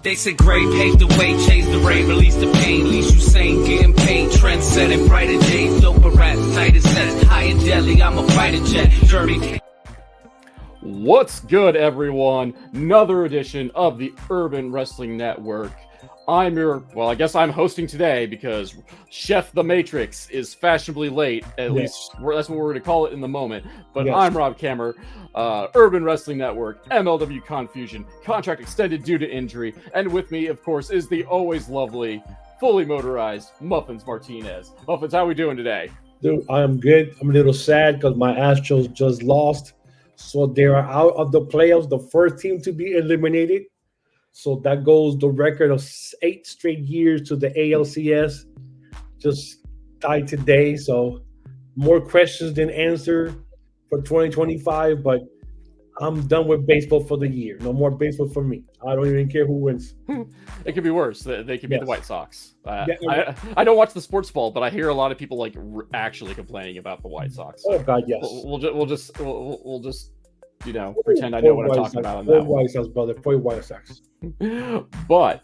They said Gray paved the way, changed the rain, released the pain, least you sane, getting paid, trend setting, brighter days, doper rap, tighter sets, high in Delhi, I'm a fighter jet, journey. What's good, everyone? Another edition of the Urban Wrestling Network. I'm I guess I'm hosting today because Chef the Matrix is fashionably late. At least that's what we're going to call it in the moment. But I'm Rob Kammer, Urban Wrestling Network, MLW Confusion, contract extended due to injury. And with me, of course, is the always lovely, fully motorized Muffins Martinez. Muffins, how are we doing today? Dude, I'm good. I'm a little sad because my Astros just lost. So they are out of the playoffs, the first team to be eliminated. So that goes the record of 8 straight years to the ALCS. Just died today. So more questions than answer for 2025. But I'm done with baseball for the year. No more baseball for me. I don't even care who wins. It could be worse. They could be the White Sox. I don't watch the sports ball, but I hear a lot of people actually complaining about the White Sox. Oh God, yes. We'll just pretend I know what I'm talking about on that. White Sox, brother. For White Sox. But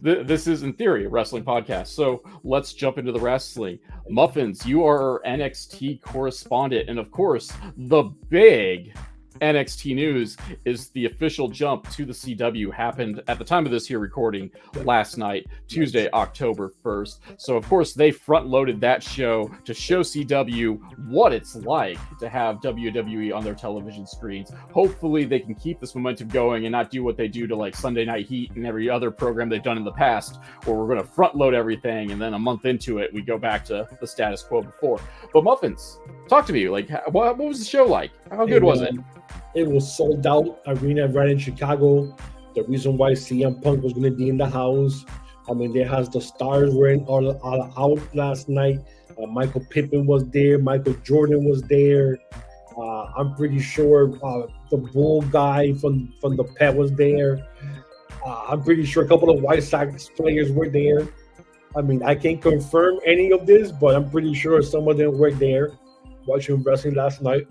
this is, in theory, a wrestling podcast. So let's jump into the wrestling. Muffins, you are our NXT correspondent. And of course, the big NXT news is the official jump to the CW happened at the time of this here recording last night, Tuesday, October 1st. So, of course, they front-loaded that show to show CW what it's like to have WWE on their television screens. Hopefully, they can keep this momentum going and not do what they do to, like, Sunday Night Heat and every other program they've done in the past, where we're going to front-load everything, and then a month into it, we go back to the status quo before. But, Muffins, talk to me. Like, what was the show like? How good was it? It was sold out arena right in Chicago. The reason why CM Punk was going to be in the house. I mean, there has the stars were all out last night. Michael Pippen was there. Michael Jordan was there. I'm pretty sure the Bull guy from the Pet was there. I'm pretty sure a couple of White Sox players were there. I mean, I can't confirm any of this, but I'm pretty sure some of them were there watching wrestling last night.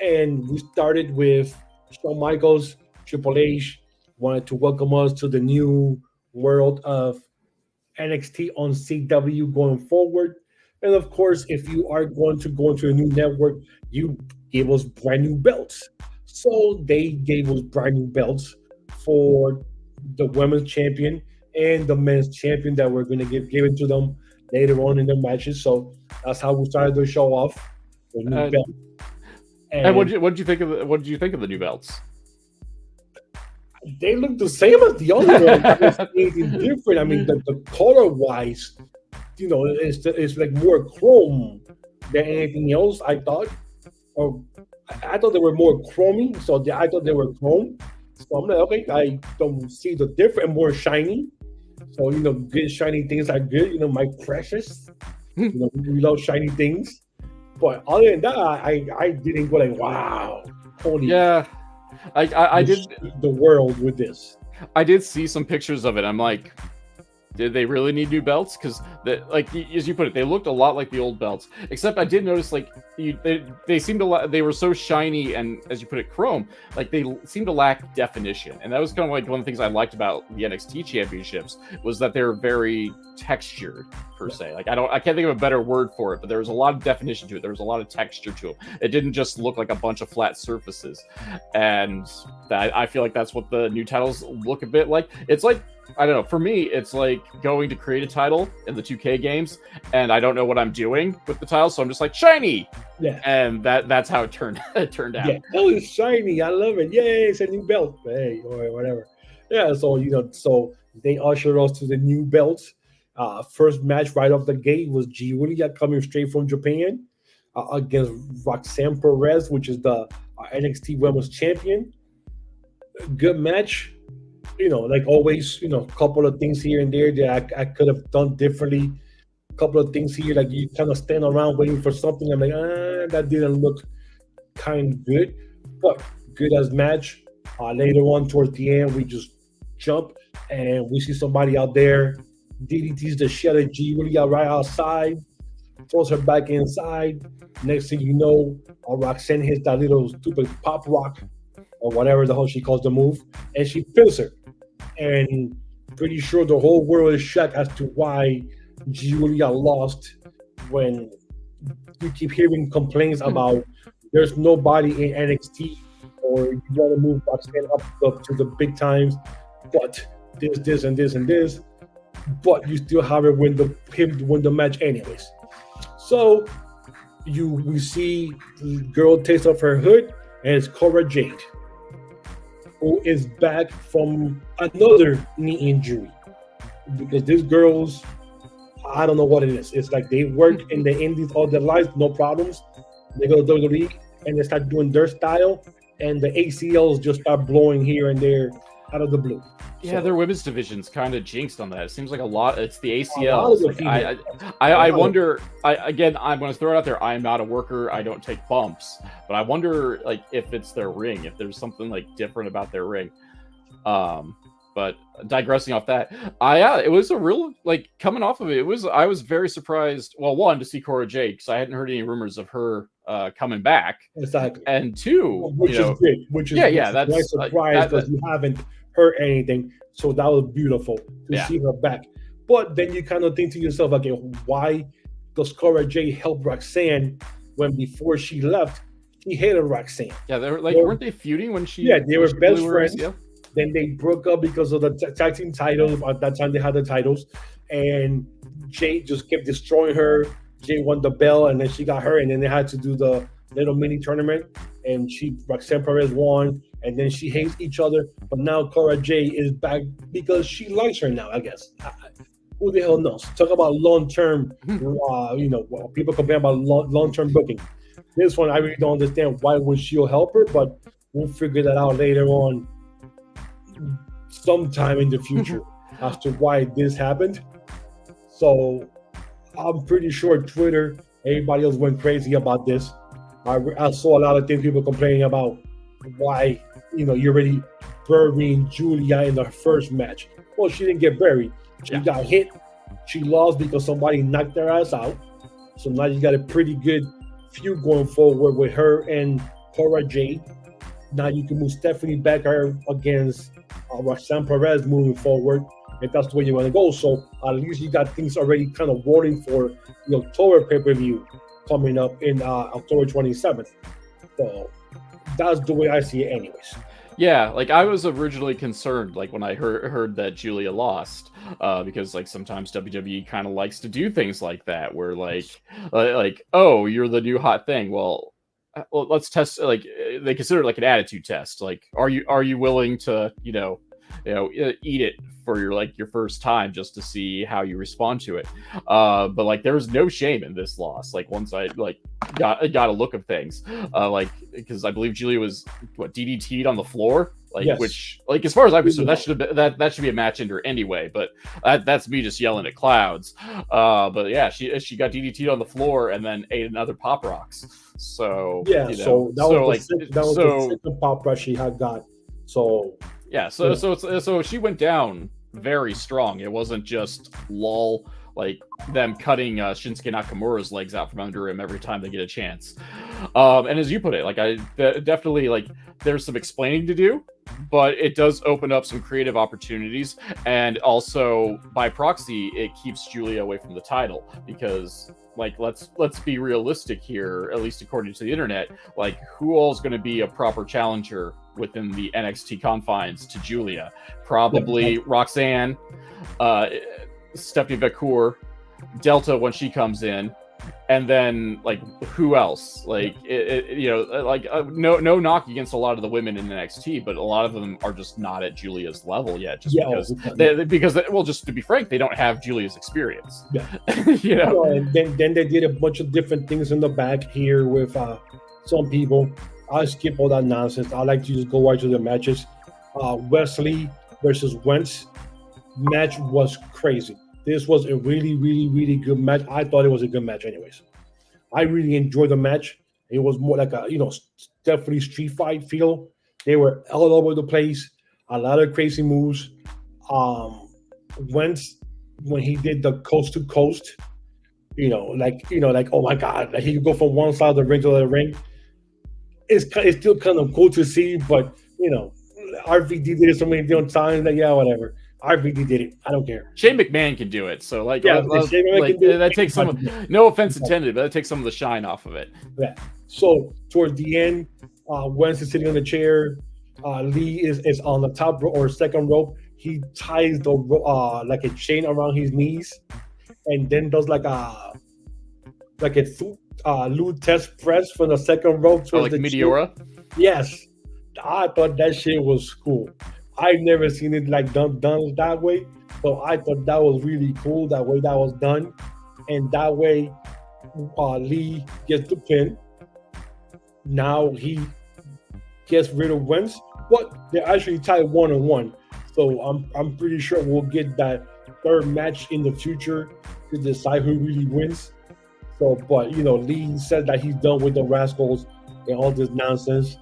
And we started with Shawn Michaels. Triple H wanted to welcome us to the new world of NXT on CW going forward. And of course, if you are going to go into a new network, you give us brand new belts. So they gave us brand new belts for the women's champion and the men's champion that we're going to give given to them later on in the matches. So that's how we started the show off. The new belt. And what did you think of the new belts? They look the same as the other ones. Anything different. I mean, the color wise, it's like more chrome than anything else. I thought, or I thought they were more chromy. So I thought they were chrome. So I'm like, okay, I don't see the different, more shiny. So good shiny things are good. My precious. We love shiny things. But other than that, I didn't go like, wow, holy. Yeah, I did the world with this. I did see some pictures of it. I'm like, did they really need new belts? Because, as you put it, they looked a lot like the old belts. Except I did notice, they seemed to they were so shiny and, as you put it, chrome. Like they seemed to lack definition, and that was kind of like one of the things I liked about the NXT championships was that they're very textured per se. Like I can't think of a better word for it, but there was a lot of definition to it. There was a lot of texture to it. It didn't just look like a bunch of flat surfaces, and I feel like that's what the new titles look a bit like. It's like, I don't know. For me, it's like going to create a title in the 2K games, and I don't know what I'm doing with the title, so I'm just like, shiny! Yeah. And that's how it turned out. Yeah, oh, it's shiny. I love it. Yay, it's a new belt. Hey, or whatever. Yeah, so, so they ushered us to the new belts. First match right off the gate was Giulia coming straight from Japan against Roxanne Perez, which is the NXT Women's Champion. Good match. Like always, a couple of things here and there that I could have done differently. A couple of things here, like you kind of stand around waiting for something. I'm like, that didn't look kind of good, but good as match. Later on, towards the end, we just jump and we see somebody out there. DDT's the shit at Giulia right outside, throws her back inside. Next thing you know, Roxanne hits that little stupid pop rock or whatever the hell she calls the move, and she pins her. And pretty sure the whole world is shocked as to why Julia lost when you keep hearing complaints about there's nobody in NXT or you want to move Roxanne up to the big times, but this, and this, but you still have her win the match anyways. So we see the girl takes off her hood, and it's Cora Jade, who is back from another knee injury. Because these girls, I don't know what it is. It's like they work in the indies all their lives, no problems. They go to WWE and they start doing their style, and the ACLs just start blowing here and there out of the blue. Yeah, So, their women's division's kind of jinxed on that. It seems like a lot. It's the ACLs. of the Like, female- I wonder. I'm going to throw it out there. I'm not a worker. I don't take bumps, but I wonder, like, if it's their ring, if there's something like different about their ring. But digressing off that, it was a real, like, coming off of it. I was very surprised. Well, one, to see Cora Jade, because I hadn't heard any rumors of her coming back, exactly. and two, Which is good. Which is that's nice surprise because you haven't heard anything. So that was beautiful to see her back. But then you kind of think to yourself, okay, why does Cora Jade help Roxanne when before she left, she hated Roxanne? Yeah, they were like, weren't they feuding when she? Yeah, they were best blew her friends. ACL? Then they broke up because of the tag team titles. At that time, they had the titles, and Jade just kept destroying her. Jade won the belt, and then she got hurt, and then they had to do the little mini tournament, and Roxanne Perez won, and then she hates each other. But now Cora Jade is back because she likes her now, I guess. Who the hell knows? Talk about long-term, people complain about long-term booking. This one, I really don't understand why would she help her, but we'll figure that out later on sometime in the future as to why this happened. So I'm pretty sure Twitter, everybody else went crazy about this. I saw a lot of things, people complaining about why, you're already burying Julia in the first match. Well, she didn't get buried. She got hit. She lost because somebody knocked her ass out. So now you got a pretty good feud going forward with her and Cora Jade. Now you can move Stephanie Becker against Roxanne Perez moving forward, if that's the way you want to go. So at least you got things already kind of waiting for the October pay-per-view coming up in October 27th. So that's the way I see it anyways. Yeah, like I was originally concerned, like when I heard that Julia lost, because like sometimes WWE kind of likes to do things like that, where like, oh, you're the new hot thing. Well, let's test. Like they consider it like an attitude test. Like, are you willing to eat it for your first time just to see how you respond to it? But like there was no shame in this loss. Like once I got a look of things, because I believe Julia was DDT'd on the floor. Yes. Which, like, as far as I'm concerned, that should be a match ender anyway. But that's me just yelling at clouds. But yeah, she got DDT'd on the floor and then ate another pop rocks. So yeah, so that was the second pop rock she had got. So yeah, so she went down very strong. It wasn't just lol, like them cutting Shinsuke Nakamura's legs out from under him every time they get a chance. And as you put it, like I definitely like there's some explaining to do, but it does open up some creative opportunities, and also by proxy, it keeps Julia away from the title because, like, let's be realistic here, at least according to the internet. Like, who all is going to be a proper challenger within the NXT confines to Julia? Probably Roxanne, Stephanie Vacour, Delta when she comes in, and then like who else? Like no knock against a lot of the women in NXT, but a lot of them are just not at Julia's level yet. Just because just to be frank, they don't have Julia's experience. Yeah, And then they did a bunch of different things in the back here with some people. I'll skip all that nonsense. I like to just go right to the matches. Wesley versus Wentz match was crazy. This was a really, really, really good match. I thought it was a good match anyways. I really enjoyed the match. It was more like a, definitely street fight feel. They were all over the place. A lot of crazy moves. Wentz, when he did the coast to coast, oh my God, like he could go from one side of the ring to the other ring. It's still kind of cool to see, but, RVD did it so many different times that, whatever. I really did it. I don't care. Shane McMahon can do it. So like, Yeah, Shane McMahon can do it. that takes some of, no offense intended, but that takes some of the shine off of it. Yeah. So toward the end, Wentz is sitting on the chair. Lee is on the top rope or second rope. He ties the like a chain around his knees, and then does like a Lou test press from the second rope towards like the Meteora. chair. Yes, I thought that shit was cool. I've never seen it like done that way, so I thought that was really cool. That way that was done, and that way Lee gets the pin. Now he gets rid of Wentz, but they're actually tied 1-1. So I'm pretty sure we'll get that third match in the future to decide who really wins. So, but Lee said that he's done with the Rascals and all this nonsense.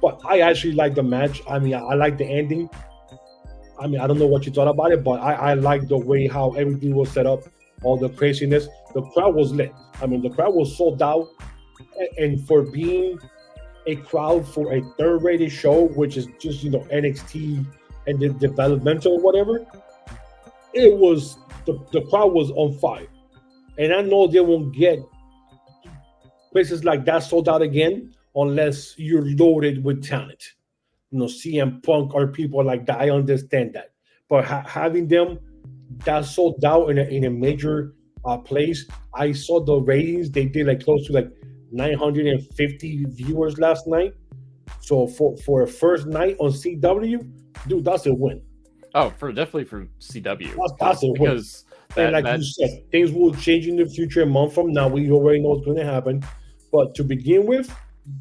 But I actually like the match. I mean, I like the ending. I mean, I don't know what you thought about it, but I like the way how everything was set up, all the craziness. The crowd was lit. I mean, the crowd was sold out. And for being a crowd for a third-rated show, which is just, NXT and the developmental or whatever, it was, the crowd was on fire. And I know they won't get places like that sold out again unless you're loaded with talent. CM Punk or people like that, I understand that. But having them that sold out in a major place, I saw the ratings. They did like close to like 950 viewers last night. So for a first night on CW, dude, that's a win. Oh, definitely for CW. That's a win. Because you said, things will change in the future. A month from now, we already know what's going to happen. But to begin with,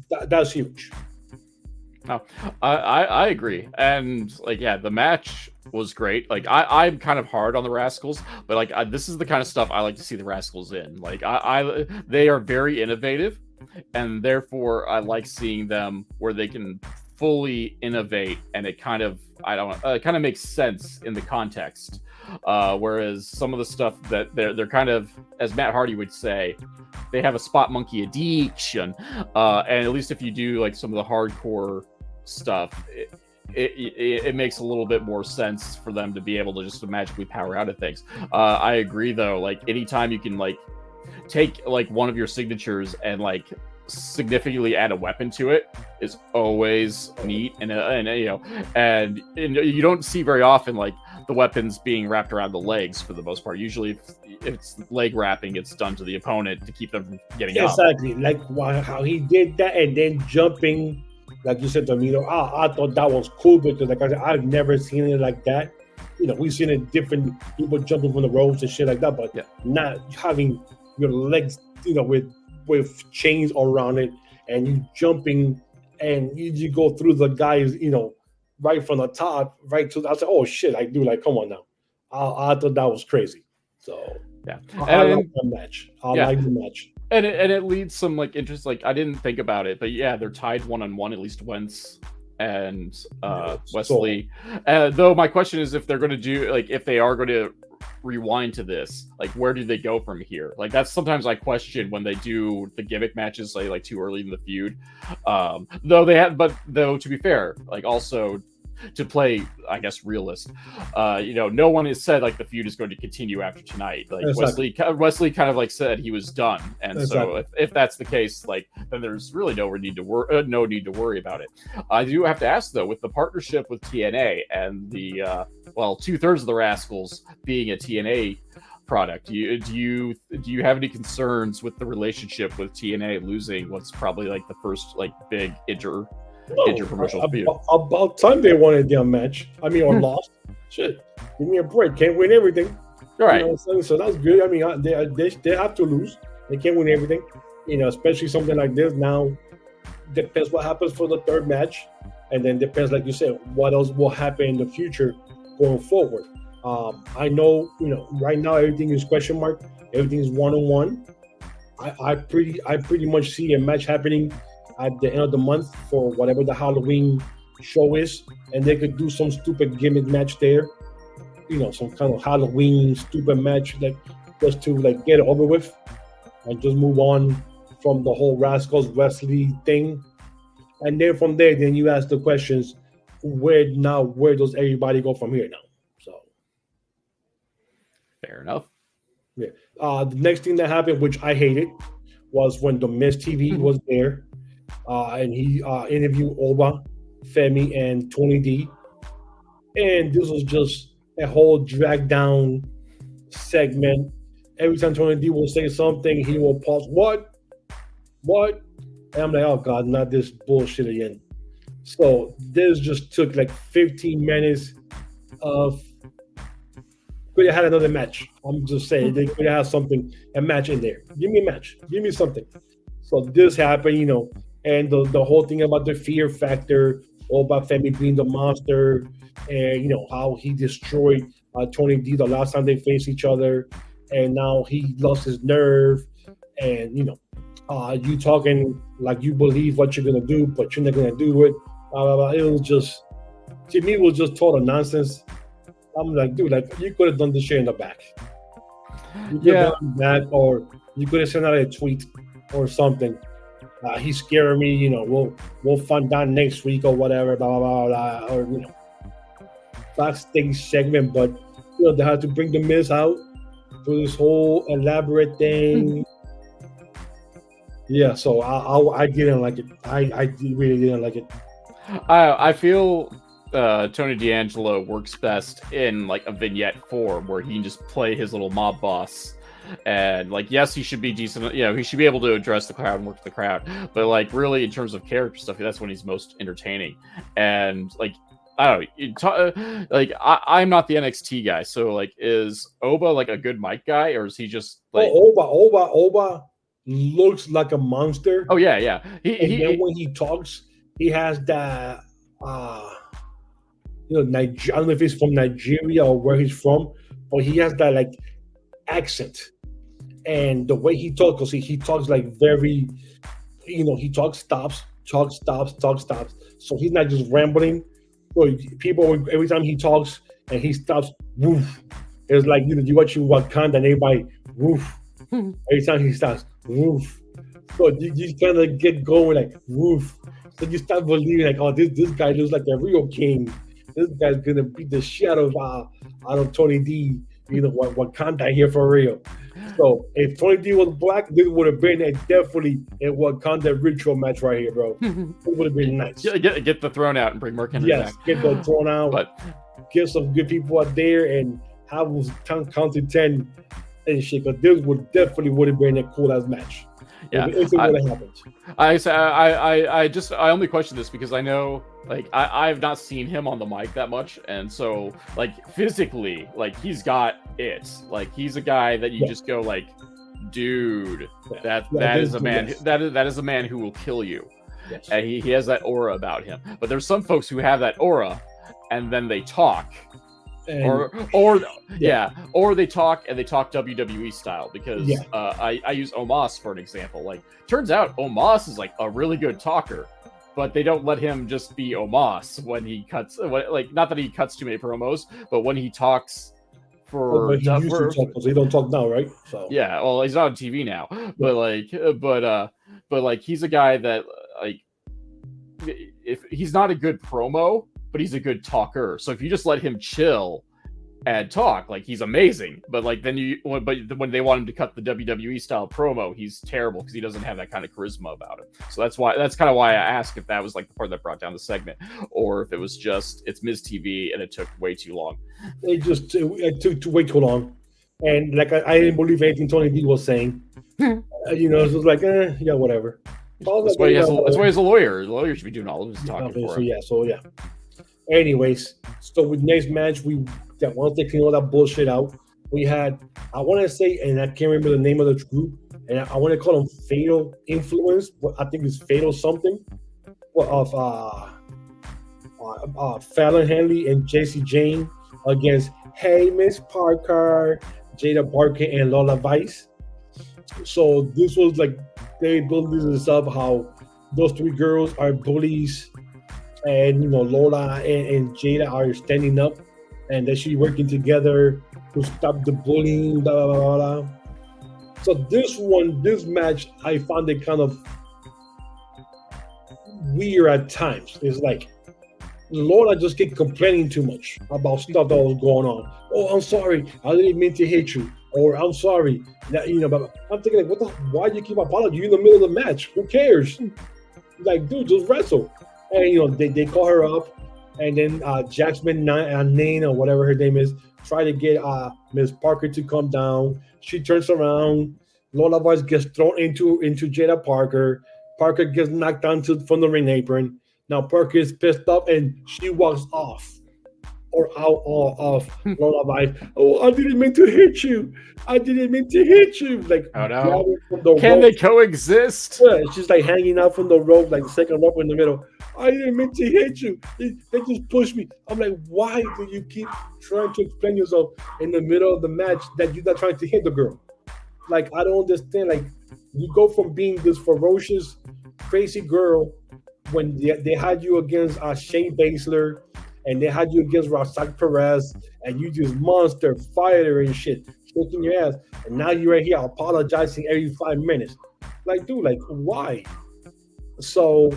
that's huge. No, I agree. And the match was great. Like I'm kind of hard on the Rascals, but this is the kind of stuff I like to see the Rascals in. They are very innovative, and therefore I like seeing them where they can fully innovate, and it kind of makes sense in the context. Whereas some of the stuff that they're kind of, as Matt Hardy would say, they have a spot monkey addiction. And at least if you do like some of the hardcore stuff, it makes a little bit more sense for them to be able to just magically power out of things. I agree though, like anytime you can like take like one of your signatures and like significantly add a weapon to it is always neat, and you don't see very often like the weapons being wrapped around the legs for the most part. Usually if it's leg wrapping, it's done to the opponent to keep them from getting up. Exactly, like how he did that, and then jumping, like you said, Domino. I thought that was cool because, like I said, I've never seen it like that. We've seen it different, people jumping from the ropes and shit like that, but not having your legs, with chains around it, and you jumping, and you go through the guys, right from the top, right to. I said, "Oh shit!" I do like, come on now. I thought that was crazy. So I like the match. I like the match. And it leads some like interest. Like I didn't think about it, but they're tied 1-1, at least Wentz and Wesley. Though my question is, if they're going to do if they are going to rewind to this, like where do they go from here? Like that's sometimes I question when they do the gimmick matches like too early in the feud. Though to be fair, like also to play, I guess, realist, no one has said like the feud is going to continue after tonight. Like exactly. Wesley kind of like said he was done, and exactly. So if that's the case, like then there's really no need to worry about it. I do have to ask though, with the partnership with TNA and the 2/3 of the Rascals being a TNA product, do you have any concerns with the relationship with TNA losing what's probably like the first like big interpromotional feud? About time they wanted their match. I mean, or lost. Shit, give me a break. Can't win everything. All right. So that's good. I mean, they have to lose. They can't win everything. Especially something like this. Now, depends what happens for the third match, and then depends, like you said, what else will happen in the future going forward. I know, right now everything is question mark. Everything is 1-on-1. I pretty much see a match happening at the end of the month for whatever the Halloween show is, and they could do some stupid gimmick match there, some kind of Halloween stupid match, like just to like get it over with and just move on from the whole Rascals Wesley thing. And then from there, then you ask the questions, where does everybody go from here now? So Fair enough. Yeah. The next thing that happened, which I hated, was when the Miz TV was there, and he interviewed Oba, Femi, and Tony D. And this was just a whole drag down segment. Every time Tony D will say something, he will pause. What? And I'm like, oh God, not this bullshit again. So this just took like 15 minutes of. Could have had another match. I'm just saying they could have a match in there. Give me a match. Give me something. So this happened, and the whole thing about the fear factor, all about Femi being the monster, and how he destroyed Tony D the last time they faced each other, and now he lost his nerve, and you talking like you believe what you're gonna do, but you're not gonna do it. Blah, blah, blah. It was just, to me, it was just total nonsense. I'm like, dude, you could have done this shit in the back. You could have done that, or you could have sent out a tweet or something. He's scaring me, we'll find out next week or whatever, blah, blah, blah, blah, or, backstage segment. But, they had to bring the Miz out for this whole elaborate thing. Yeah, so I didn't like it. I really didn't like it. I feel Tony D'Angelo works best in like a vignette form where he can just play his little mob boss, and yes, he should be decent. He should be able to address the crowd and work the crowd. But really, in terms of character stuff, that's when he's most entertaining. And I don't know. I'm not the NXT guy, so is Oba a good mic guy, or is he just Oba looks like a monster. Oh yeah. Then when he talks, he has that. I don't know if he's from Nigeria or where he's from, but he has that accent, and the way he talks, because he talks very, he talks stops. So he's not just rambling. So people, every time he talks and he stops, woof. It's like you watching Wakanda and everybody woof. Every time he stops, woof. So you kind of get going woof. So you start believing oh, this guy looks like a real king. This guy's gonna beat the shit out of Tony D. Wakanda here for real. So if Tony D was black, this would have been definitely a Wakanda ritual match right here, bro. It would have been nice. Get the throne out and bring Mark Henry back. Get the throne out. Get some good people out there and have us count to 10 and shit. Because this would have been a cool ass match. Yeah, if it would have happened. I only question this because I know I've not seen him on the mic that much, and so physically he's got it. He's a guy that you just go dude, that is a man. That is a man who will kill you. Yes. And he has that aura about him. But there's some folks who have that aura, and then they talk. Or they talk WWE style, because I use Omos for an example. Turns out Omos is a really good talker, but they don't let him just be Omos when he cuts. Not that he cuts too many promos, but when he talks but he used to talk, because he don't talk now, right? So yeah, well, he's not on TV now, but he's a guy that if he's not a good promo, but he's a good talker. So if you just let him chill and talk, he's amazing. But then when they want him to cut the WWE style promo, he's terrible because he doesn't have that kind of charisma about him. So that's kind of why I asked if that was the part that brought down the segment, or if it was just it's Miz TV and it took way too long. It took way too long, and I didn't believe anything Tony D was saying. It was yeah, whatever. That's why he's a lawyer. The lawyer should be doing all of his talking for him. So yeah. Anyways, so with next match, once they clean all that bullshit out, we had, I want to say, and I can't remember the name of the group, and I want to call them Fatal Influence, but I think it's Fatal something, of Fallon Henley and JC Jane against Hey Miss Parker, Jada Barker, and Lola Vice. So this was they built this up, how those three girls are bullies, and Lola and Jada are standing up, and they should be working together to stop the bullying, blah, blah, blah, blah. So this match, I found it kind of weird at times. It's Lola just kept complaining too much about stuff that was going on. Oh, I'm sorry, I didn't mean to hit you, or I'm sorry. That, but I'm thinking like, why do you keep apologizing? You're in the middle of the match. Who cares? Like, dude, just wrestle. And they call her up, and then Jackson Nane or whatever her name is, try to get Miss Parker to come down. She turns around. Lola Vice gets thrown into Jada Parker. Parker gets knocked down from the ring apron. Now Parker is pissed off and she walks off or out of Lola Vice. Oh, I didn't mean to hit you. I didn't mean to hit you. Like, oh no, can they coexist? Yeah, she's like hanging out from the rope, like second rope in the middle. I didn't mean to hit you. They just pushed me. I'm like, why do you keep trying to explain yourself in the middle of the match that you're not trying to hit the girl? Like, I don't understand. Like, you go from being this ferocious, crazy girl when they had you against Shane Baszler and they had you against Rasak Perez and you just monster fighter and shit, kicking your ass. And now you're right here apologizing every 5 minutes. Like, dude, like, why? So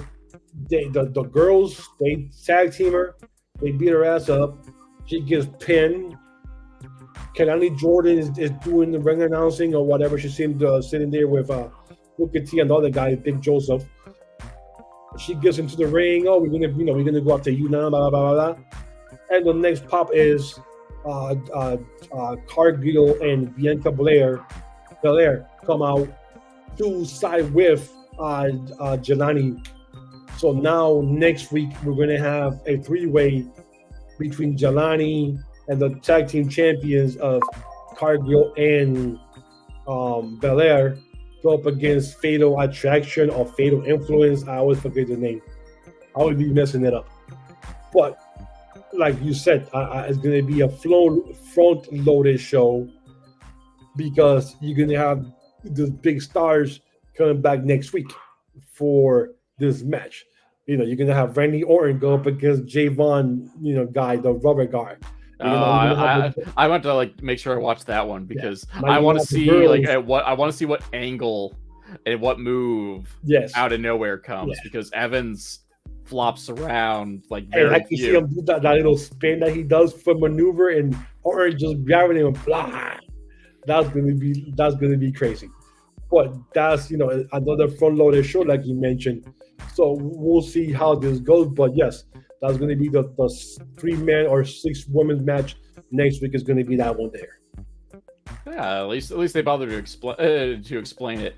the girls, they tag team her. They beat her ass up. She gets pinned. Kelani Jordan is doing the ring announcing or whatever. She's sitting there with Booker T and the other guy, Big Joseph. She gets into the ring. Oh, we're gonna go after you now, blah blah blah blah. And the next pop is Cargill and Bianca Belair come out to side with Jelani. So now next week we're gonna have a 3-way between Jelani and the tag team champions of Cargill and Belair go up against Fatal Attraction or Fatal Influence. I always forget the name. I always be messing it up. But like you said, it's going to be a front-loaded show because you're going to have the big stars coming back next week for this match. You're going to have Randy Orton go up against Javon, guy, the rubber guy. I want to make sure I watch that one because I want to see what angle and what move out of nowhere comes because Evans flops around like very I can see him do that little spin that he does for maneuver and or just grabbing him and blah. That's gonna be crazy. But that's another front loaded show like you mentioned. So we'll see how this goes. But yes, that's going to be the 3-man or 6-woman match next week. Is going to be that one there. Yeah, at least they bothered to explain it.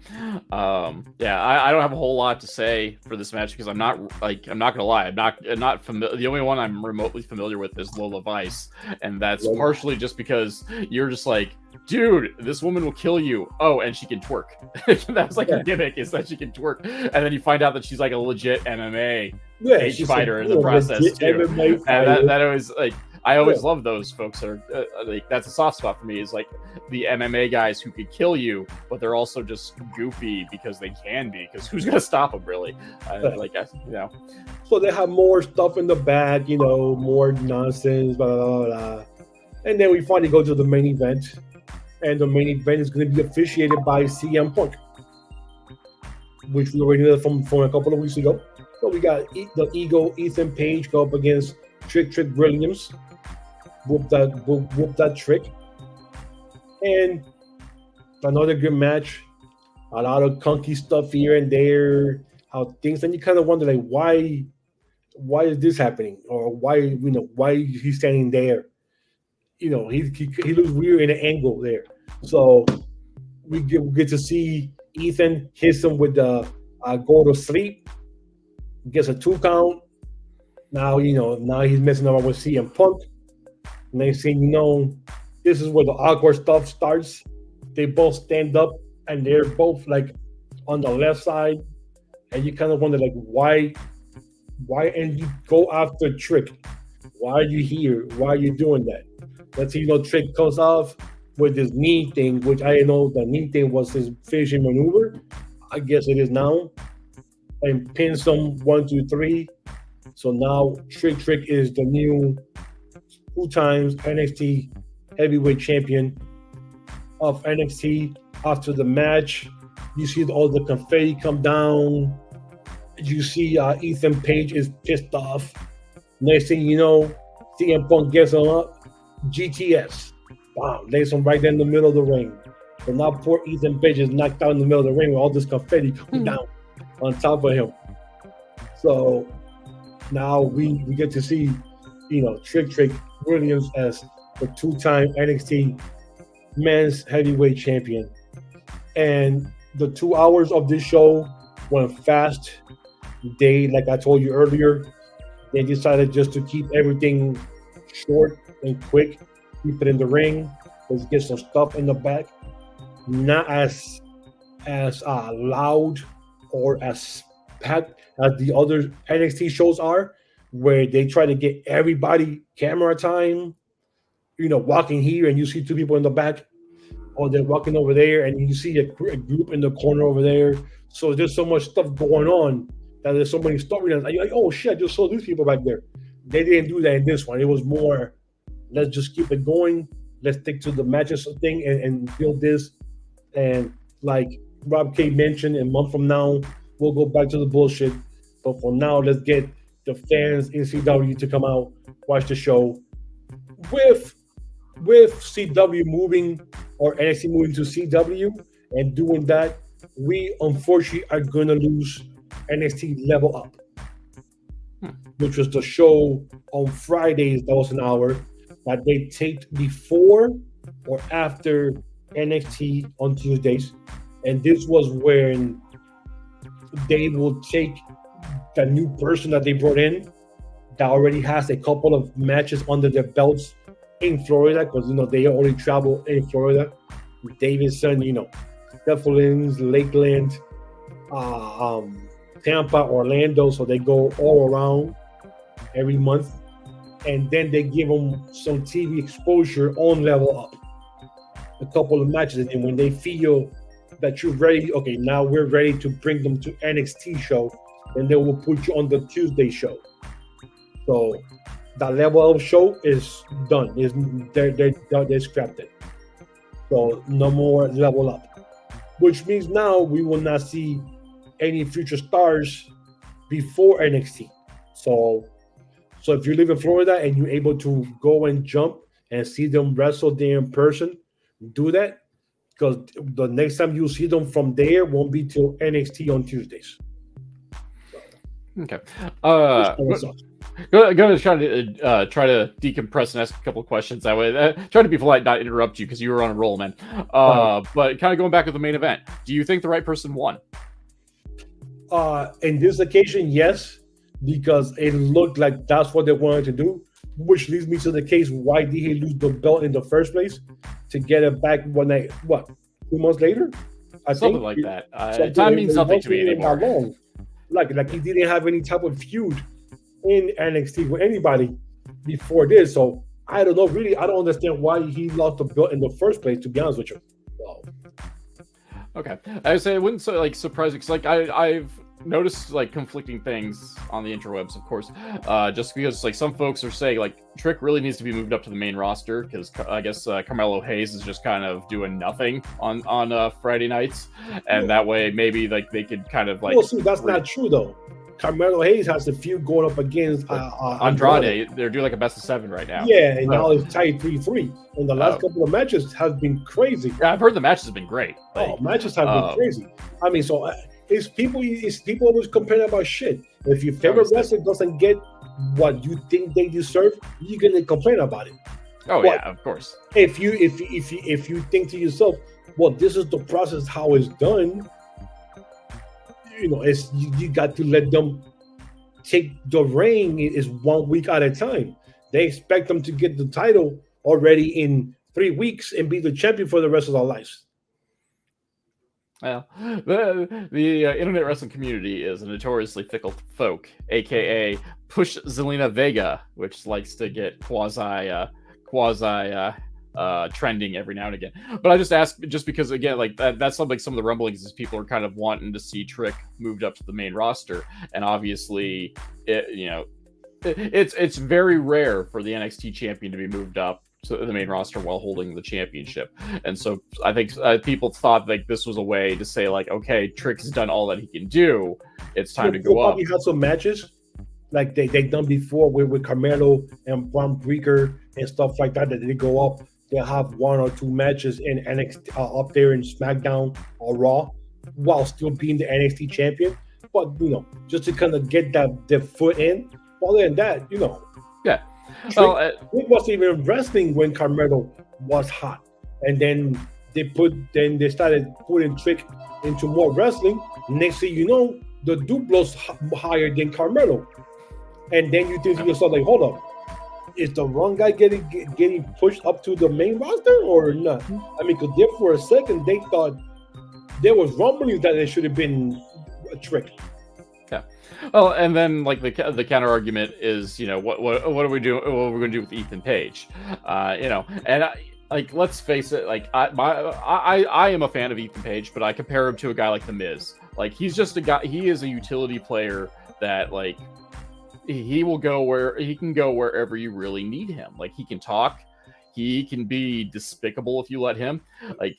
I don't have a whole lot to say for this match because I'm not gonna lie, I'm not familiar. The only one I'm remotely familiar with is Lola Vice, and that's partially just because you're just like, dude, this woman will kill you. Oh, and she can twerk. That's like her gimmick is that she can twerk, and then you find out that she's like a legit MMA fighter in the process too. And that always like. I always love those folks that are that's a soft spot for me is like the MMA guys who could kill you, but they're also just goofy because they can be. Because who's gonna stop them really? So they have more stuff in the bag, more nonsense, blah blah blah, and then we finally go to the main event, and the main event is going to be officiated by CM Punk, which we already know from a couple of weeks ago. So we got the Ego Ethan Page go up against Trick Williams. Whoop that Trick. And another good match. A lot of clunky stuff here and there. How things, and you kind of wonder like why is this happening? Or why he's standing there. He looks weird in an angle there. So we get to see Ethan hit him with the go to sleep. Gets a 2 count. Now he's messing around with CM Punk. Next thing you know, this is where the awkward stuff starts. They both stand up and they're both like on the left side, and you kind of wonder like why, and you go after Trick. Why are you here? Why are you doing that? Let's see, Trick comes off with this knee thing, which I know the knee thing was his finishing maneuver. I guess it is now, and pins him 1, 2, 3. So now Trick is the new 2 times NXT heavyweight champion of NXT. After the match, you see all the confetti come down. You see Ethan Page is pissed off Next thing you know, CM Punk gets him up. GTS. Wow, lays him right there in the middle of the ring. So now poor Ethan Page is knocked out in the middle of the ring with all this confetti coming down on top of him. So now we get to see, Trick Williams as the 2-time NXT men's heavyweight champion. And the 2 hours of this show went fast. Like I told you earlier, they decided just to keep everything short and quick. Keep it in the ring. Let's get some stuff in the back. Not as loud or as packed as the other NXT shows are, where they try to get everybody camera time. Walking here and you see 2 people in the back, or they're walking over there and you see a group in the corner over there. So there's so much stuff going on that there's so many storylines. You're like, oh shit, I just saw these people back there. They didn't do that in this one. It was more, let's just keep it going. Let's stick to the matches thing and build this. And like Rob K mentioned, a month from now, we'll go back to the bullshit. But for now, let's get the fans in CW to come out, watch the show. With CW moving, or NXT moving to CW and doing that, we unfortunately are going to lose NXT Level Up, which was the show on Fridays. That was an hour that they taped before or after NXT on Tuesdays. And this was when they will take the new person that they brought in that already has a couple of matches under their belts in Florida, because they already travel in Florida. Davidson, Stephalins, Lakeland, Tampa, Orlando. So they go all around every month, and then they give them some TV exposure on Level Up, a couple of matches, and when they feel that you're ready, okay, now we're ready to bring them to NXT show, and they will put you on the Tuesday show. So that Level Up show is done. They scrapped it. So no more Level Up, which means now we will not see any future stars before NXT. So if you live in Florida and you're able to go and jump and see them wrestle there in person, do that, because the next time you see them from there won't be till NXT on Tuesdays. Okay. Going to try to decompress and ask a couple of questions that way. Try to be polite, not interrupt you because you were on a roll, man. But kind of going back to the main event, do you think the right person won? In this occasion, yes, because it looked like that's what they wanted to do, which leads me to the case, why did he lose the belt in the first place? To get it back 2 months later? Something like that. Time means nothing to me anymore. Like he didn't have any type of feud in NXT with anybody before this. So I don't know, really, I don't understand why he lost the belt in the first place, to be honest with you. So. Okay. I would say it wouldn't surprise me, because I've noticed conflicting things on the interwebs, of course, just because some folks are saying Trick really needs to be moved up to the main roster, because I guess Carmelo Hayes is just kind of doing nothing on Friday nights, and that way maybe they could kind of well, see, that's not true though. Carmelo Hayes has a feud going up against Andrade. They're doing a best of 7 right now. Yeah, and now it's tied 3-3. And the last couple of matches has been crazy. Yeah, I've heard the matches have been great. Matches have been crazy. I mean, so it's people always complaining about shit. If your favorite wrestler doesn't get what you think they deserve, you're gonna complain about it. Oh, but yeah, of course. If you think to yourself, well, this is the process how it's done. You got to let them take the reign is 1 week at a time. They expect them to get the title already in 3 weeks and be the champion for the rest of their lives. Well, the internet wrestling community is a notoriously fickle folk, aka Push Zelina Vega, which likes to get quasi trending every now and again. But I just ask, just because again, that's some of the rumblings is people are kind of wanting to see Trick moved up to the main roster, and obviously, it's very rare for the NXT champion to be moved up to the main roster while holding the championship. And so I think people thought this was a way to say okay, Trick's done all that he can do. It's time to go up. He had some matches like they done before with Carmelo and Braun Breaker and stuff like that. That they go up, they'll have 1 or 2 matches in NXT up there in SmackDown or Raw, while still being the NXT champion. But just to kind of get their foot in. Other than that, Yeah. Trick wasn't even wrestling when Carmelo was hot, and then they started putting Trick into more wrestling. Next thing you know, the Duplo's higher than Carmelo, and then you think to yourself like, hold up, is the wrong guy getting pushed up to the main roster or not? I mean, because there for a second they thought there was rumblings that it should have been a Trick. Yeah. Well, and then like the counter argument is, what are we doing? What are we going to do with Ethan Page? And let's face it, like I am a fan of Ethan Page, but I compare him to a guy like The Miz. Like he's just a guy. He is a utility player that like he will go wherever you really need him. Like he can talk, he can be despicable if you let him. I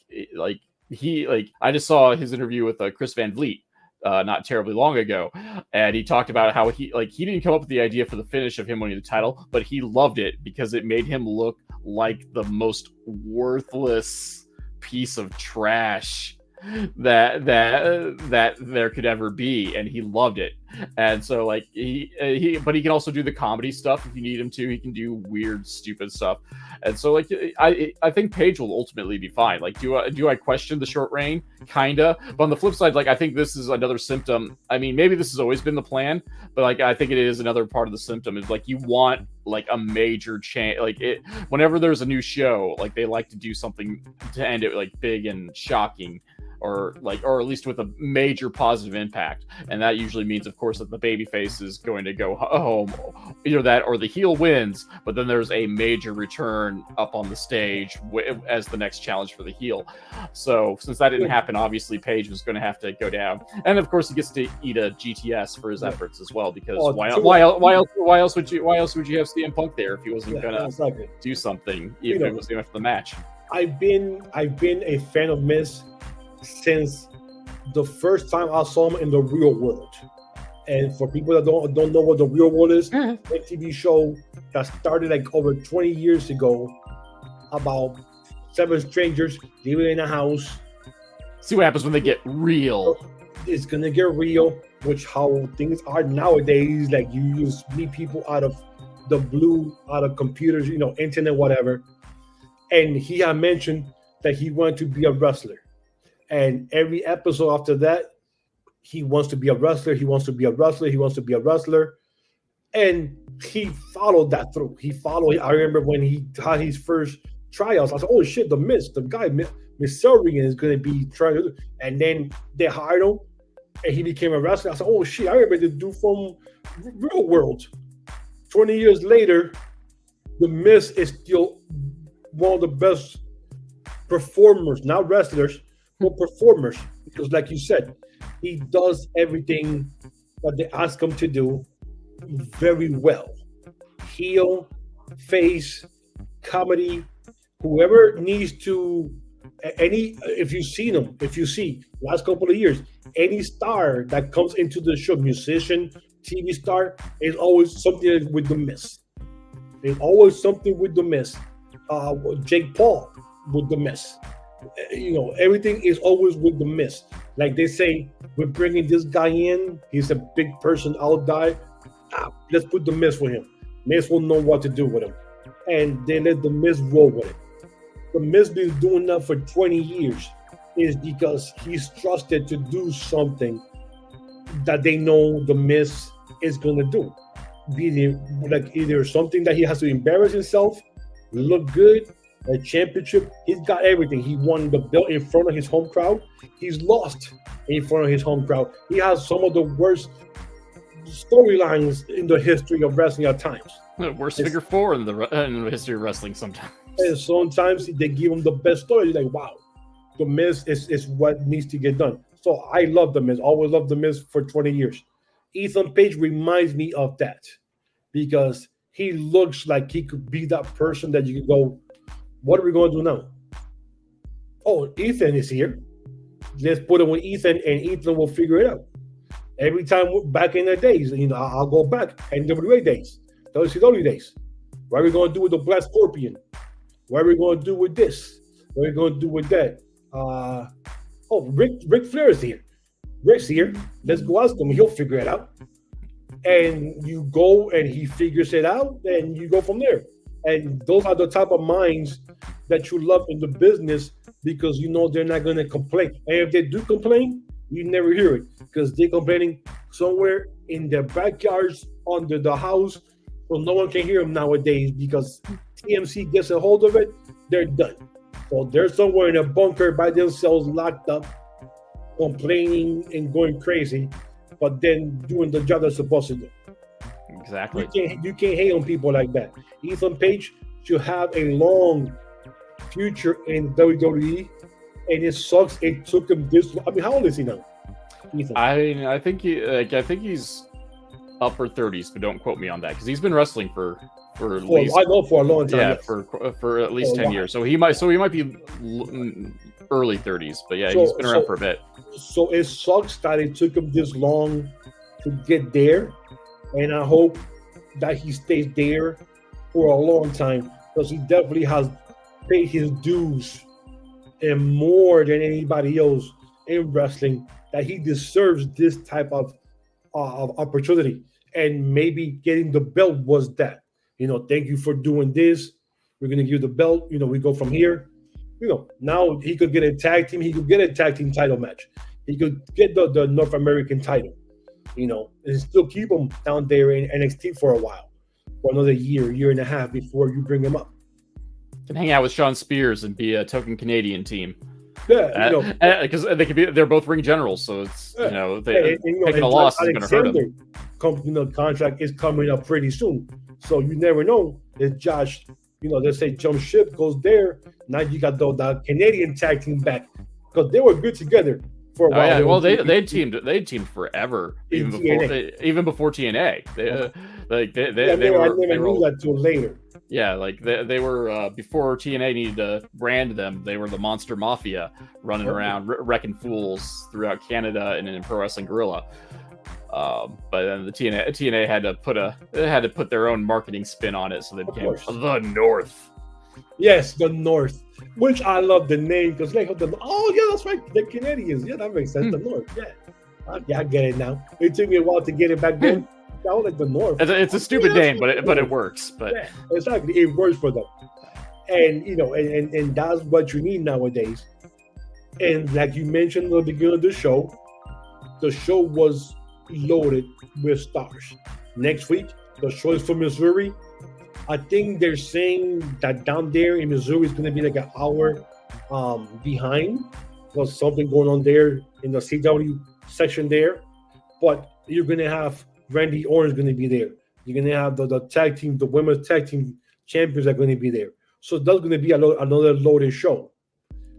just saw his interview with Chris Van Vliet. Not terribly long ago, and he talked about how he didn't come up with the idea for the finish of him winning the title, but he loved it because it made him look like the most worthless piece of trash that there could ever be, and he loved it. And so like but he can also do the comedy stuff if you need him to. He can do weird, stupid stuff, and so like I think Page will ultimately be fine. Like, do I question the short reign? Kinda, but on the flip side, like I think this is another symptom. I mean, maybe this has always been the plan, but like I think it is another part of the symptom is like you want like a major change. Like whenever there's a new show, like they like to do something to end it like big and shocking. Or at least with a major positive impact, and that usually means, of course, that the babyface is going to go home, either that or the heel wins. But then there's a major return up on the stage as the next challenge for the heel. So since that didn't happen, obviously Page was going to have to go down, and of course he gets to eat a GTS for his efforts as well. Because why else would you have CM Punk there if he wasn't going to do something, even if it was going after the match? I've been a fan of Miz since the first time I saw him in the real world. And for people that don't know what the real world is, a TV show that started like over 20 years ago about 7 strangers living in a house. See what happens when they get real. It's gonna get real, which how things are nowadays. Like you just meet people out of the blue, out of computers, internet, whatever. And he had mentioned that he wanted to be a wrestler. And every episode after that, he wants to be a wrestler. He wants to be a wrestler. He wants to be a wrestler. And he followed that through. I remember when he had his first tryouts, I said, oh shit, the guy, Myron is going to be trying to do. And then they hired him and he became a wrestler. I said, oh shit, I remember the dude from Real World. 20 years later, the Miz is still one of the best performers, not wrestlers, but performers, because like you said, he does everything that they ask him to do very well. Heel, face, comedy, whoever needs to, if you see last couple of years, any star that comes into the show, musician, TV star, is always something with the Miz. There's always something with the Miz. Jake Paul with the Miz. Everything is always with the Miz. Like they say, we're bringing this guy in. He's a big person out there. Let's put the Miz with him. Miz will know what to do with him. And they let the Miz roll with it. The Miz been doing that for 20 years is because he's trusted to do something that they know the Miz is going to do. Either something that he has to embarrass himself, look good, a championship. He's got everything. He won the belt in front of his home crowd. He's lost in front of his home crowd. He has some of the worst storylines in the history of wrestling at times. Worst figure 4 in the history of wrestling sometimes. And sometimes they give him the best story. You're like, wow, the Miz is what needs to get done. So I love the Miz. Always loved the Miz for 20 years. Ethan Page reminds me of that because he looks like he could be that person that you could go, what are we going to do now? Oh, Ethan is here. Let's put him with Ethan, and Ethan will figure it out. Every time back in the days, I'll go back NWA days, WCW days. What are we going to do with the Black Scorpion? What are we going to do with this? What are we going to do with that? Ric Flair is here. Rick's here. Let's go ask him. He'll figure it out. And you go and he figures it out, and you go from there. And those are the type of minds that you love in the business, because they're not going to complain. And if they do complain, you never hear it, because they're complaining somewhere in their backyards under the house, so no one can hear them nowadays, because TMC gets a hold of it, they're done. So they're somewhere in a bunker by themselves, locked up, complaining and going crazy, but then doing the job they're supposed to do. Exactly. You can't hate on people like that. Ethan Page should have a long future in WWE, and it sucks it took him this long. I mean, how old is he now, Ethan? I think he's upper 30s, but don't quote me on that, because he's been wrestling for at least, I know, for a long time. Yeah, yes. for at least 10 years. So he might be early 30s, but yeah, he's been around for a bit. So it sucks that it took him this long to get there, and I hope that he stays there for a long time, because he definitely has paid his dues and more than anybody else in wrestling, that he deserves this type of opportunity. And maybe getting the belt was that. Thank you for doing this. We're going to give you the belt. We go from here. Now he could get a tag team. He could get a tag team title match. He could get the North American title, and still keep him down there in NXT for a while, for another year and a half before you bring him up. Can hang out with Sean Spears and be a token Canadian team. Yeah, because they're both ring generals, so it's taking a loss is going to hurt them. Contract is coming up pretty soon, so you never know. If Josh, they say jump ship, goes there. Now you got the Canadian tag team back, because they were good together for a while. Yeah. Well, they teamed forever, even before TNA. I never knew that till later. Yeah, they were before TNA needed to brand them. They were the Monster Mafia, running around wrecking fools throughout Canada and in Pro Wrestling Guerrilla. But then the TNA had to put their own marketing spin on it, so they became the North. Yes, the North, which I love the name, because that's right, the Canadians. Yeah, that makes sense. The North. Yeah, I get it now. It took me a while to get it back then. I was like the North. It's a stupid name, but it works. But yeah, exactly, it works for them. And and that's what you need nowadays. And like you mentioned at the beginning of the show was loaded with stars. Next week, the show is from Missouri. I think they're saying that down there in Missouri is going to be like an hour behind. There's something going on there in the CW section there. But you're going to have Randy Orton's going to be there. You're going to have the tag team, the women's tag team champions are going to be there. So that's going to be another loaded show.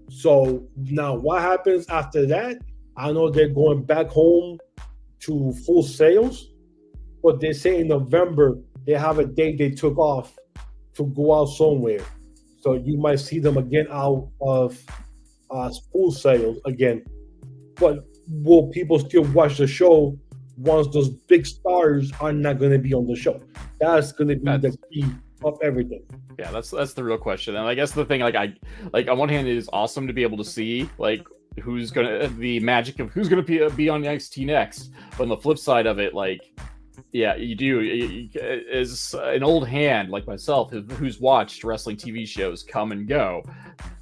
So now what happens after that? I know they're going back home to Full Sails, but they say in November they have a date they took off to go out somewhere. So you might see them again out of Full Sails again. But will people still watch the show once those big stars are not going to be on the show? That's going to be the key of everything. Yeah, that's the real question. And I guess the thing, on one hand, it is awesome to be able to see who's gonna the magic of who's gonna be on NXT next. But on the flip side of it, you do as an old hand like myself who's watched wrestling TV shows come and go.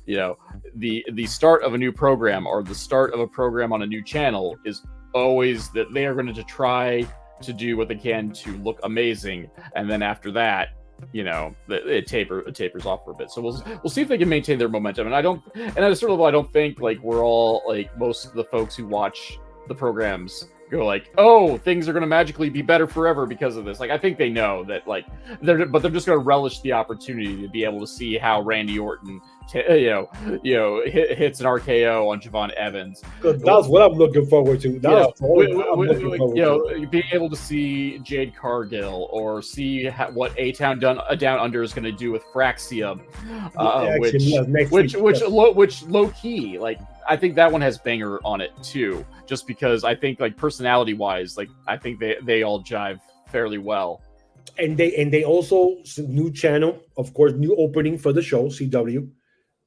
The start of a new program or the start of a program on a new channel is always that they are going to try to do what they can to look amazing, and then after that, it tapers off for a bit. So we'll see if they can maintain their momentum. And I don't think we're all most of the folks who watch the programs go things are going to magically be better forever because of this. I think they know that they're just going to relish the opportunity to be able to see how Randy Orton hits an RKO on Javon Evans. That's what I'm looking forward to. Being able to see Jade Cargill or see what A-Town Down Under is going to do with Fraxium, which low key, I think that one has banger on it too, just because I think like personality wise, like I think they all jive fairly well. And they also new channel, of course, new opening for the show, CW,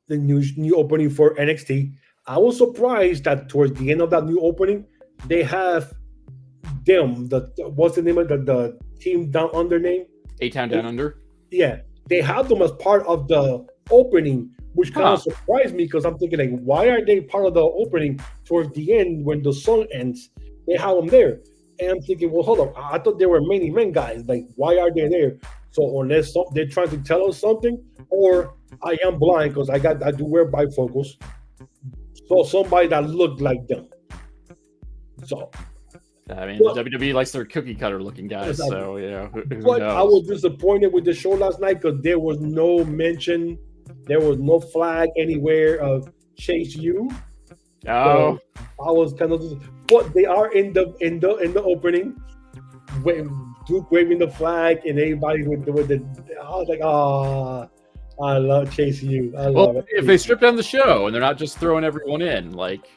the new opening for NXT. I was surprised that towards the end of that new opening, they have them. What's the name of the team down under name? A-Town Down Under. Yeah, they have them as part of the opening, which kind of surprised me because I'm thinking like, why are they part of the opening towards the end when the song ends? They have them there, and I'm thinking, well, hold on, I thought they were main event guys. Like, why are they there? So unless they're trying to tell us something, or I am blind because I do wear bifocals, so somebody that looked like them. So. I mean, WWE likes their cookie cutter looking guys, so who knows? I was disappointed with the show last night because there was no mention, there was no flag anywhere of Chase U. Oh, so I was kind of, but they are in the opening, Duke waving the flag and everybody with the. I was like, I love Chase U. I love it. If they strip down the show and they're not just throwing everyone in, like.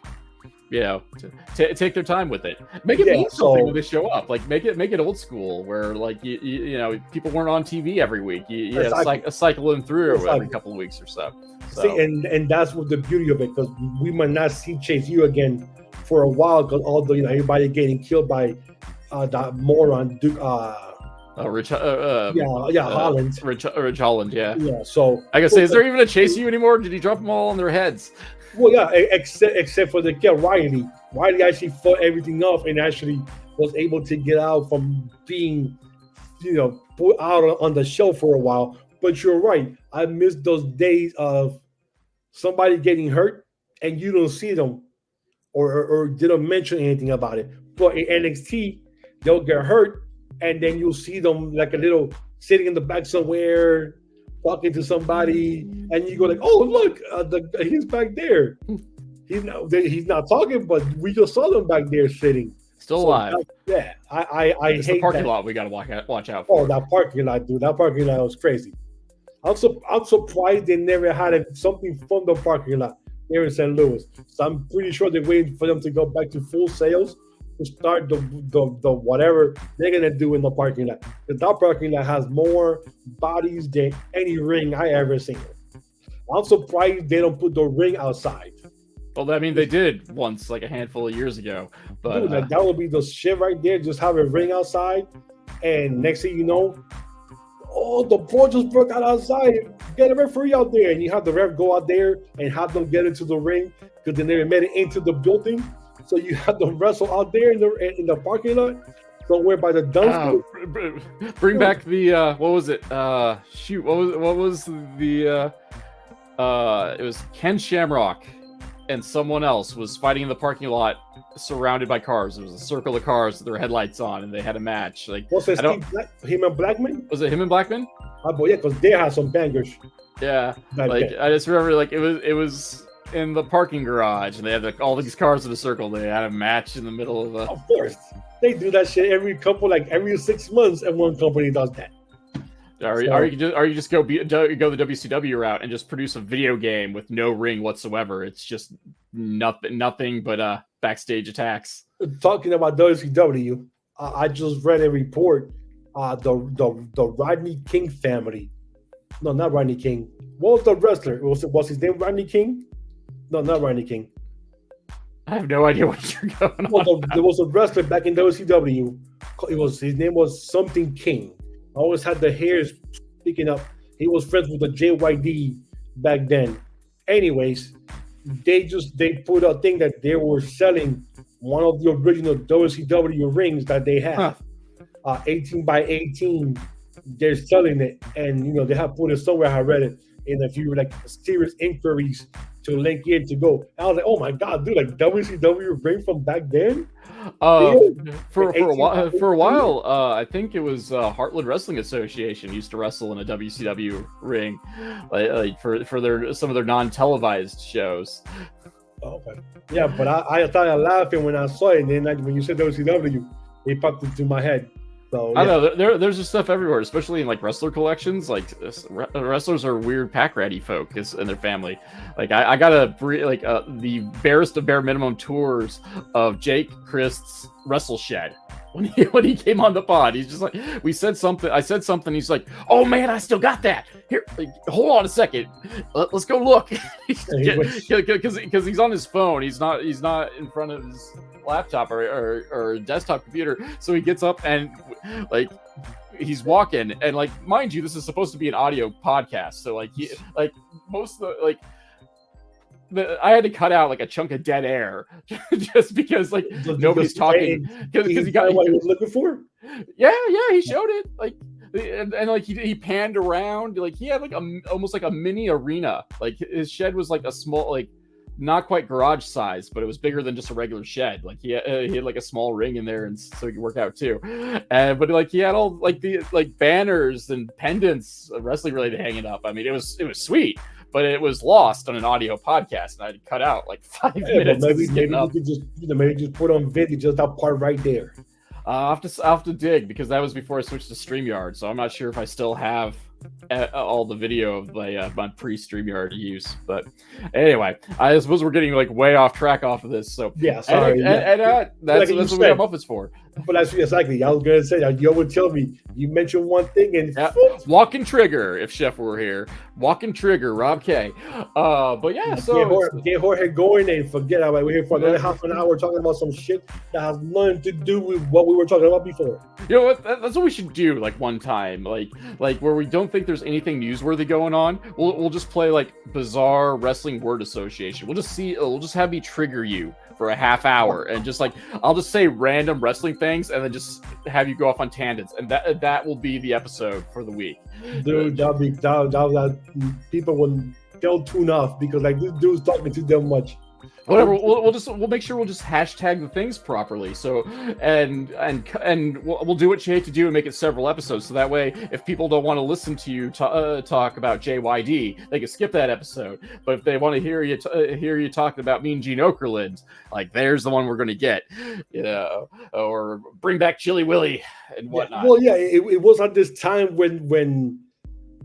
Take their time with it. Make it mean something when they show up. Like make it old school, where like you know people weren't on TV every week. You cycle them through every couple of weeks or so. See, and that's what the beauty of it, because we might not see Chase U again for a while, because although everybody getting killed by that moron Duke. Rich Holland. Rich Holland, yeah. So I gotta say, is there even a Chase U anymore? Did he drop them all on their heads? Well, yeah, except for the kid Riley. Riley actually fought everything off and actually was able to get out from being, put out on the show for a while. But you're right. I miss those days of somebody getting hurt and you don't see them or didn't mention anything about it. But in NXT, they'll get hurt and then you'll see them like a little sitting in the back somewhere, talking to somebody, and you go like, "Oh, look, he's back there. He's not talking, but we just saw them back there sitting, still alive." I it's hate the parking that. lot. We got to watch out for. Oh, that parking lot, dude! That parking lot was crazy. I'm surprised they never had something from the parking lot here in St. Louis. So I'm pretty sure they're waiting for them to go back to full sales to start the whatever they're gonna do in the parking lot. Because that parking lot has more bodies than any ring I ever seen. I'm surprised they don't put the ring outside. Well, I mean, they did once, like a handful of years ago. But dude, that would be the shit right there. Just have a ring outside, and next thing you know, the Pro just broke out outside. Get a referee out there, and you have the ref go out there and have them get into the ring because they never made it into the building. So you have them wrestle out there in the parking lot, somewhere by the dumpster. Bring back the what was it? What was the it was Ken Shamrock and someone else was fighting in the parking lot, surrounded by cars. There was a circle of cars with their headlights on, and they had a match. Like, what's it? Him and Blackman? Was it him and Blackman? Oh, boy, yeah, because they had some bangers. Yeah, I just remember like it was in the parking garage, and they had all these cars in a circle. They had a match in the middle of the. Of course, they do that shit every 6 months, and one company does that. Or you just go the WCW route and just produce a video game with no ring whatsoever. It's just nothing but backstage attacks. Talking about WCW, I just read a report. The Rodney King family. No, not Rodney King. What was the wrestler? Was his name Rodney King? No, not Rodney King. I have no idea what you're going on. There was a wrestler back in WCW. His name was something King. I always had the hairs sticking up. He was friends with the JYD back then. Anyways, they put a thing that they were selling one of the original WCW rings that they have. 18 by 18. They're selling it, and they have put it somewhere. I read it in a few serious inquiries to link in to go. I was like, oh my god, dude, like WCW ring from back then. For a while, I think it was Heartland Wrestling Association used to wrestle in a WCW ring, like for some of their non-televised shows. Okay, yeah, but I started laughing when I saw it, and then when you said WCW, it popped into my head. So I don't know. There's just stuff everywhere, especially in like wrestler collections. Like wrestlers are weird pack ratty folk and their family. Like I got the barest of bare minimum tours of Jake Christ's Wrestle Shed. When he came on the pod, he's just like, I said something. He's like, oh man, I still got that. Here, hold on a second. Let's go look. Because he's on his phone. He's not in front of his laptop or desktop computer. So he gets up and like he's walking, and like, mind you, this is supposed to be an audio podcast. So like most of the I had to cut out like a chunk of dead air just because like nobody's talking because he got what he was looking for. Yeah, he showed it and like he panned around, like he had like almost like a mini arena. Like his shed was like a small, like not quite garage size, but it was bigger than just a regular shed. Like he had like a small ring in there, and so he could work out too. But like he had all like the like banners and pendants, wrestling related, hanging up. I mean, it was sweet. But it was lost on an audio podcast, and I had to cut out like 5 minutes. Maybe you could just put on video just that part right there. I'll have to dig, because that was before I switched to StreamYard, so I'm not sure if I still have all the video of my pre-StreamYard use. But anyway, I suppose we're getting like way off track off of this. So yeah, sorry. That's what we have Muppets for. But that's exactly. I was gonna say, you would tell me you mentioned one thing and walking trigger. If Chef were here, walking trigger, Rob K. But yeah, so get Jorge going and forget about it. We're here for another half an hour talking about some shit that has nothing to do with what we were talking about before. You know what? That's what we should do. Like one time, like where we don't think there's anything newsworthy going on. We'll just play like bizarre wrestling word association. We'll just have me trigger you for a half hour, and just like I'll just say random wrestling things, and then just have you go off on tangents, and that will be the episode for the week. Dude, that people they'll tune off because like this dude's talking to them much. Whatever, we'll make sure we'll just hashtag the things properly. So and we'll do what you hate to do and make it several episodes. So that way, if people don't want to listen to you talk about JYD, they can skip that episode. But if they want to hear you talking about Mean Gene Okerlund, like there's the one we're going to get, or bring back Chili Willy and whatnot. Well, yeah, it was at this time when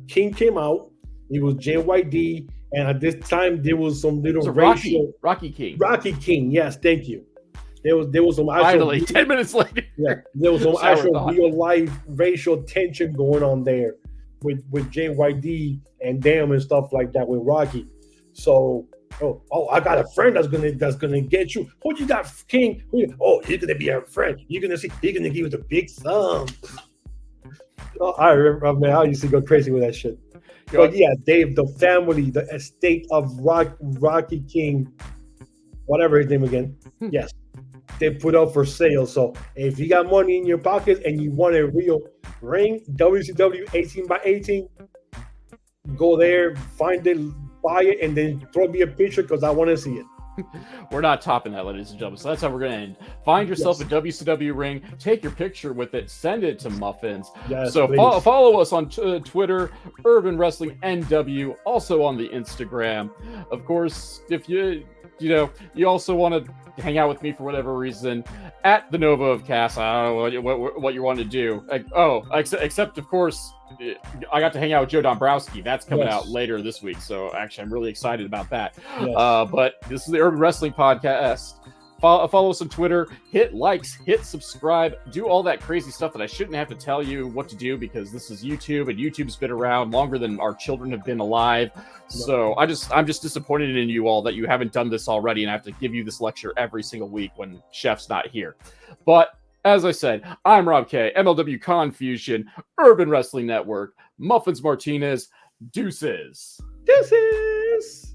King came out. It was JYD. And at this time, there was some little racial Rocky King. Rocky King, yes, thank you. There was some finally 10 minutes later. Yeah, there was some actual real life racial tension going on there with JYD and Damn and stuff like that with Rocky. So, I got a friend that's gonna get you. Who you got, King? He's gonna be our friend. You're gonna see. He's gonna give you the big thumb. I remember, man, I used to go crazy with that shit. But yeah, Dave, the family, the estate of Rocky King, whatever his name again, yes, they put up for sale. So if you got money in your pocket and you want a real ring, WCW 18x18, go there, find it, buy it, and then throw me a picture because I want to see it. We're not topping that, ladies and gentlemen. So that's how we're going to end. Find yourself a WCW ring, take your picture with it, send it to Muffins. Yes, so follow us on Twitter, Urban Wrestling NW, also on the Instagram. Of course, if you also want to hang out with me for whatever reason, at the Nova of Cass. I don't know what you want to do. Except of course, I got to hang out with Joe Dombrowski. That's coming out later this week. So actually, I'm really excited about that. Yes. But this is the Urban Wrestling Podcast. Follow us on Twitter, hit likes, hit subscribe, do all that crazy stuff that I shouldn't have to tell you what to do, because this is YouTube, and YouTube's been around longer than our children have been alive. So I'm just disappointed in you all that you haven't done this already, and I have to give you this lecture every single week when Chef's not here. But as I said, I'm Rob K, MLW Confusion, Urban Wrestling Network, Muffins Martinez, deuces. Deuces.